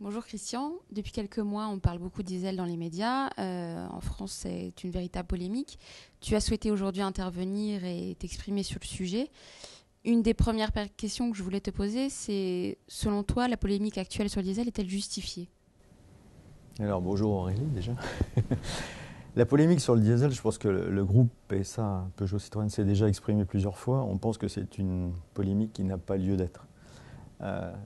Bonjour Christian, depuis quelques mois on parle beaucoup de diesel dans les médias, en France c'est une véritable polémique. Tu as souhaité aujourd'hui intervenir et t'exprimer sur le sujet. Une des premières questions que je voulais te poser, c'est selon toi la polémique actuelle sur le diesel est-elle justifiée? Alors bonjour Aurélie déjà. La polémique sur le diesel, je pense que le groupe PSA Peugeot Citroën s'est déjà exprimé plusieurs fois. On pense que c'est une polémique qui n'a pas lieu d'être.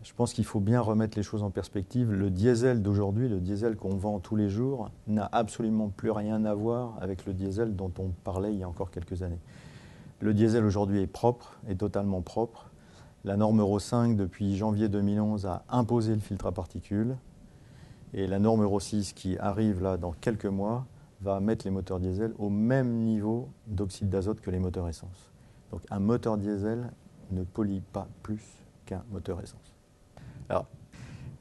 Je pense qu'il faut bien remettre les choses en perspective. Le diesel d'aujourd'hui, le diesel qu'on vend tous les jours, n'a absolument plus rien à voir avec le diesel dont on parlait il y a encore quelques années. Le diesel aujourd'hui est propre, est totalement propre. La norme Euro 5, depuis janvier 2011, a imposé le filtre à particules. Et la norme Euro 6, qui arrive là dans quelques mois, va mettre les moteurs diesel au même niveau d'oxyde d'azote que les moteurs essence. Donc un moteur diesel ne pollue pas plus qu'un moteur essence. Alors,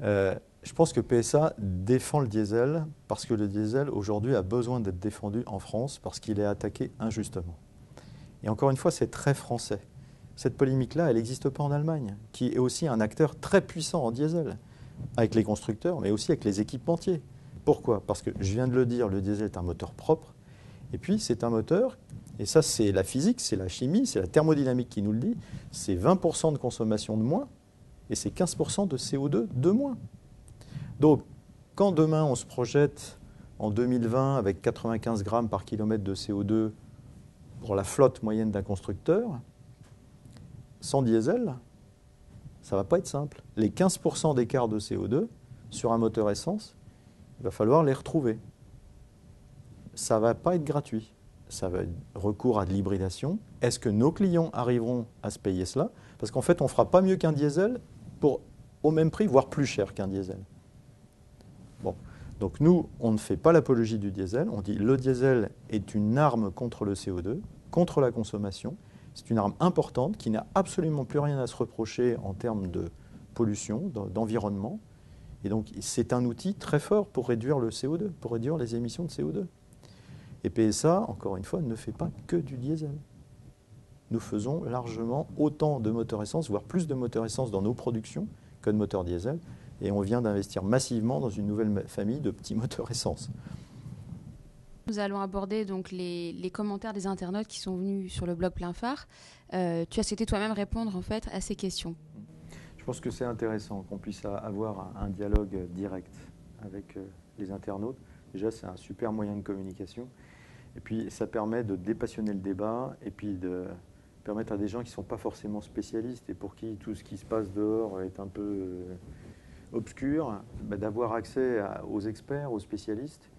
je pense que PSA défend le diesel parce que le diesel aujourd'hui a besoin d'être défendu en France parce qu'il est attaqué injustement. Et encore une fois, c'est très français. Cette polémique-là, elle n'existe pas en Allemagne, qui est aussi un acteur très puissant en diesel, avec les constructeurs, mais aussi avec les équipementiers. Pourquoi? Parce que, je viens de le dire, le diesel est un moteur propre, et puis c'est un moteur, et ça c'est la physique, c'est la chimie, c'est la thermodynamique qui nous le dit, c'est 20% de consommation de moins, et c'est 15% de CO2 de moins. Donc, quand demain on se projette en 2020 avec 95 grammes par kilomètre de CO2 pour la flotte moyenne d'un constructeur, sans diesel, ça ne va pas être simple. Les 15% d'écart de CO2 sur un moteur essence, il va falloir les retrouver. Ça ne va pas être gratuit. Ça va être recours à de l'hybridation. Est-ce que nos clients arriveront à se payer cela? Parce qu'en fait, on ne fera pas mieux qu'un diesel au même prix, voire plus cher qu'un diesel. Bon. Donc nous, on ne fait pas l'apologie du diesel. On dit que le diesel est une arme contre le CO2, contre la consommation. C'est une arme importante qui n'a absolument plus rien à se reprocher en termes de pollution, d'environnement. Et donc, c'est un outil très fort pour réduire le CO2, pour réduire les émissions de CO2. Et PSA, encore une fois, ne fait pas que du diesel. Nous faisons largement autant de moteurs essence, voire plus de moteurs essence dans nos productions que de moteurs diesel. Et on vient d'investir massivement dans une nouvelle famille de petits moteurs essence. Nous allons aborder donc les commentaires des internautes qui sont venus sur le blog Plein Phare. Tu as souhaité toi-même répondre en fait à ces questions. Je pense que c'est intéressant qu'on puisse avoir un dialogue direct avec les internautes. Déjà, c'est un super moyen de communication. Et puis, ça permet de dépassionner le débat et puis de permettre à des gens qui ne sont pas forcément spécialistes et pour qui tout ce qui se passe dehors est un peu obscur, d'avoir accès aux experts, aux spécialistes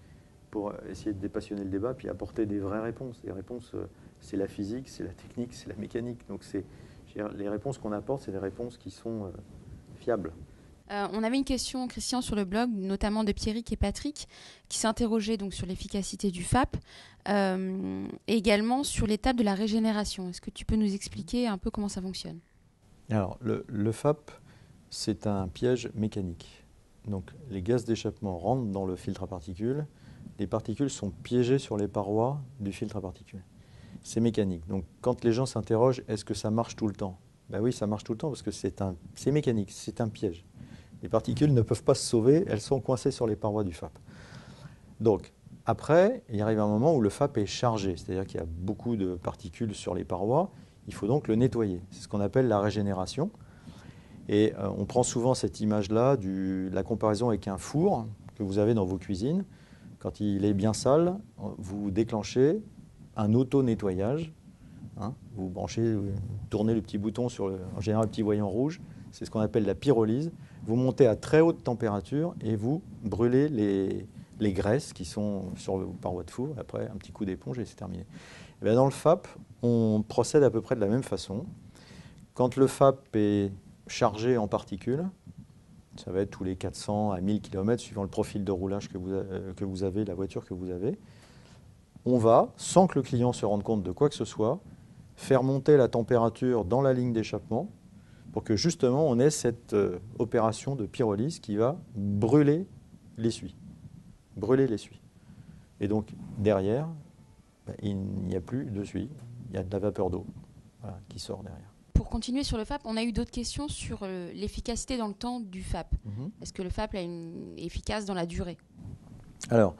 pour essayer de dépassionner le débat puis apporter des vraies réponses. Les réponses, c'est la physique, c'est la technique, c'est la mécanique. Donc, les réponses qu'on apporte, c'est des réponses qui sont fiables. On avait une question, Christian, sur le blog, notamment de Pierrick et Patrick, qui s'interrogeaient donc sur l'efficacité du FAP et également sur l'étape de la régénération. Est-ce que tu peux nous expliquer un peu comment ça fonctionne? Alors, le FAP, c'est un piège mécanique. Donc, les gaz d'échappement rentrent dans le filtre à particules. Les particules sont piégées sur les parois du filtre à particules. C'est mécanique. Donc, quand les gens s'interrogent, est-ce que ça marche tout le temps? Ben oui, ça marche tout le temps parce que c'est mécanique, c'est un piège. Les particules ne peuvent pas se sauver, elles sont coincées sur les parois du FAP. Donc, après, il arrive un moment où le FAP est chargé, c'est-à-dire qu'il y a beaucoup de particules sur les parois, il faut donc le nettoyer. C'est ce qu'on appelle la régénération. Et on prend souvent cette image-là, la comparaison avec un four que vous avez dans vos cuisines. Quand il est bien sale, vous déclenchez un auto-nettoyage. Hein, vous branchez, vous tournez le petit bouton sur en général le petit voyant rouge, c'est ce qu'on appelle la pyrolyse. Vous montez à très haute température et vous brûlez les graisses qui sont sur vos parois de four. Après, un petit coup d'éponge et c'est terminé. Et bien, dans le FAP, on procède à peu près de la même façon. Quand le FAP est chargé en particules, ça va être tous les 400 à 1000 km suivant le profil de roulage que vous avez, la voiture que vous avez, on va, sans que le client se rende compte de quoi que ce soit, faire monter la température dans la ligne d'échappement pour que justement on ait cette opération de pyrolyse qui va brûler l'essuie. Brûler l'essuie. Et donc derrière, il n'y a plus d'essuie, il y a de la vapeur d'eau qui sort derrière. pour continuer sur le FAP, on a eu d'autres questions sur l'efficacité dans le temps du FAP. Est-ce que le FAP est efficace dans la durée? Alors,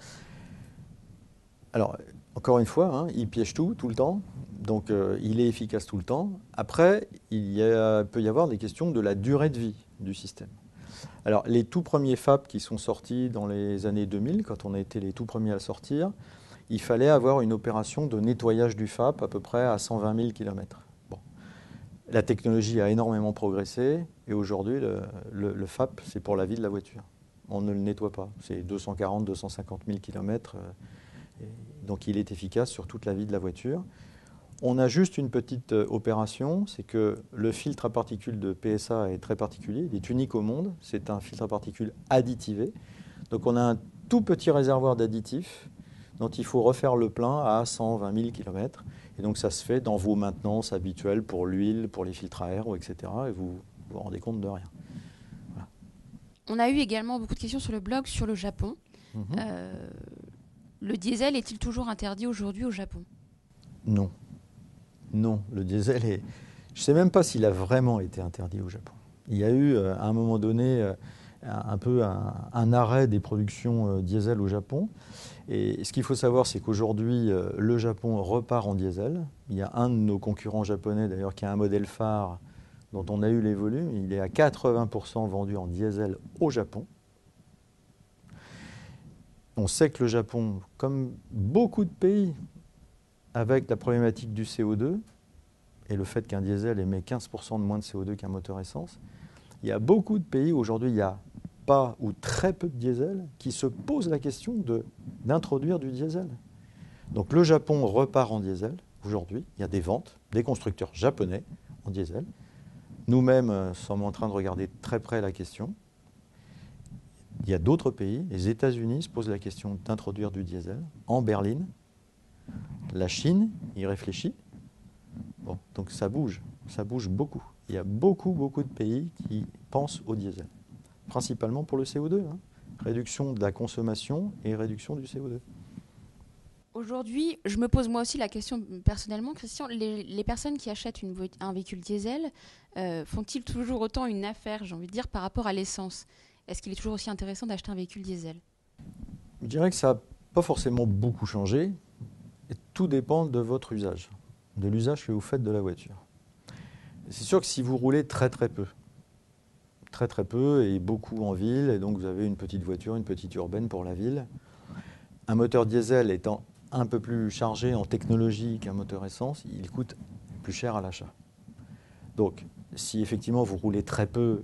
encore une fois, hein, il piège tout le temps. Donc, il est efficace tout le temps. Après, peut y avoir des questions de la durée de vie du système. Alors, les tout premiers FAP qui sont sortis dans les années 2000, quand on a été les tout premiers à sortir, il fallait avoir une opération de nettoyage du FAP à peu près à 120 000 km. Bon. La technologie a énormément progressé et aujourd'hui, le FAP, c'est pour la vie de la voiture. On ne le nettoie pas. C'est 240 250 000 km. Donc, il est efficace sur toute la vie de la voiture. On a juste une petite opération, c'est que le filtre à particules de PSA est très particulier, il est unique au monde, c'est un filtre à particules additivé. Donc on a un tout petit réservoir d'additifs dont il faut refaire le plein à 120 000 km. Et donc ça se fait dans vos maintenances habituelles pour l'huile, pour les filtres à air, etc. Et vous vous rendez compte de rien. Voilà. On a eu également beaucoup de questions sur le blog sur le Japon. Le diesel est-il toujours interdit aujourd'hui au Japon? Non. Non, le diesel est... Je ne sais même pas s'il a vraiment été interdit au Japon. Il y a eu, à un moment donné, un arrêt des productions diesel au Japon. Et ce qu'il faut savoir, c'est qu'aujourd'hui, le Japon repart en diesel. Il y a un de nos concurrents japonais, d'ailleurs, qui a un modèle phare dont on a eu les volumes. Il est à 80% vendu en diesel au Japon. On sait que le Japon, comme beaucoup de pays, avec la problématique du CO2 et le fait qu'un diesel émet 15% de moins de CO2 qu'un moteur essence, il y a beaucoup de pays où aujourd'hui il n'y a pas ou très peu de diesel qui se posent la question d'introduire du diesel. Donc le Japon repart en diesel aujourd'hui. Il y a des ventes, des constructeurs japonais en diesel. Nous-mêmes sommes en train de regarder très près la question. Il y a d'autres pays, les États-Unis se posent la question d'introduire du diesel en berline. La Chine y réfléchit. Bon, donc ça bouge beaucoup. Il y a beaucoup de pays qui pensent au diesel, principalement pour le CO2. Hein. Réduction de la consommation et réduction du CO2. Aujourd'hui, je me pose moi aussi la question personnellement, Christian, les personnes qui achètent un véhicule diesel, font-ils toujours autant une affaire, j'ai envie de dire, par rapport à l'essence? Est-ce qu'il est toujours aussi intéressant d'acheter un véhicule diesel? Je dirais que ça n'a pas forcément beaucoup changé. Et tout dépend de votre usage, de l'usage que vous faites de la voiture. C'est sûr que si vous roulez très peu et beaucoup en ville, et donc vous avez une petite voiture, une petite urbaine pour la ville, un moteur diesel étant un peu plus chargé en technologie qu'un moteur essence, il coûte plus cher à l'achat. Donc, si effectivement vous roulez très peu,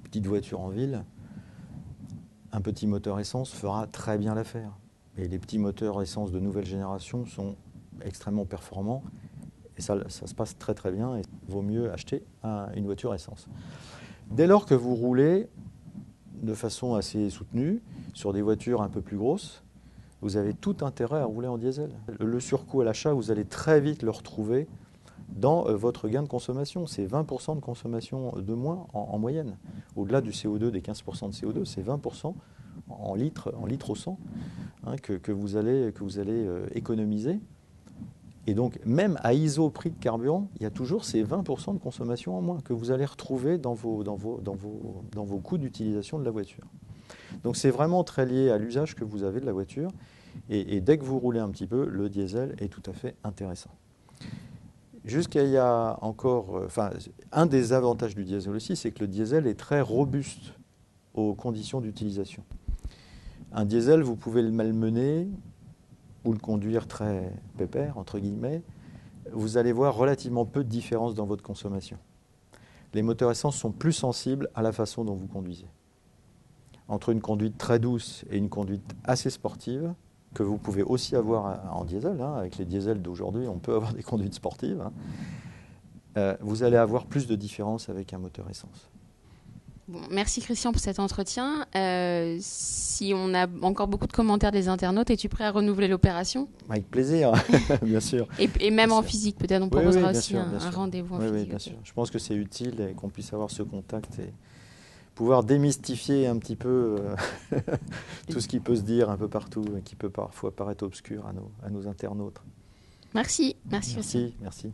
petite voiture en ville, un petit moteur essence fera très bien l'affaire. Et les petits moteurs essence de nouvelle génération sont extrêmement performants et ça se passe très bien et il vaut mieux acheter une voiture essence. Dès lors que vous roulez de façon assez soutenue sur des voitures un peu plus grosses, vous avez tout intérêt à rouler en diesel. Le surcoût à l'achat, vous allez très vite le retrouver dans votre gain de consommation. C'est 20% de consommation de moins en moyenne. Au-delà du CO2, des 15% de CO2, c'est 20% en litres au 100 que vous allez économiser. Et donc, même à iso-prix de carburant, il y a toujours ces 20% de consommation en moins que vous allez retrouver dans vos coûts d'utilisation de la voiture. Donc, c'est vraiment très lié à l'usage que vous avez de la voiture. Et dès que vous roulez un petit peu, le diesel est tout à fait intéressant. Jusqu'à il y a encore... un des avantages du diesel aussi, c'est que le diesel est très robuste aux conditions d'utilisation. Un diesel, vous pouvez le malmener ou le conduire très pépère, entre guillemets. Vous allez voir relativement peu de différence dans votre consommation. Les moteurs essence sont plus sensibles à la façon dont vous conduisez. Entre une conduite très douce et une conduite assez sportive, que vous pouvez aussi avoir en diesel, avec les diesels d'aujourd'hui, on peut avoir des conduites sportives, vous allez avoir plus de différence avec un moteur essence. Bon, merci Christian pour cet entretien. Si on a encore beaucoup de commentaires des internautes, es-tu prêt à renouveler l'opération? Avec plaisir, bien sûr. Et même en physique, peut-être on proposera aussi sûr, un rendez-vous en physique. Oui, bien sûr. Je pense que c'est utile et qu'on puisse avoir ce contact et pouvoir démystifier un petit peu tout ce qui peut se dire un peu partout et qui peut parfois paraître obscur à nos internautes. Merci Christian. Merci.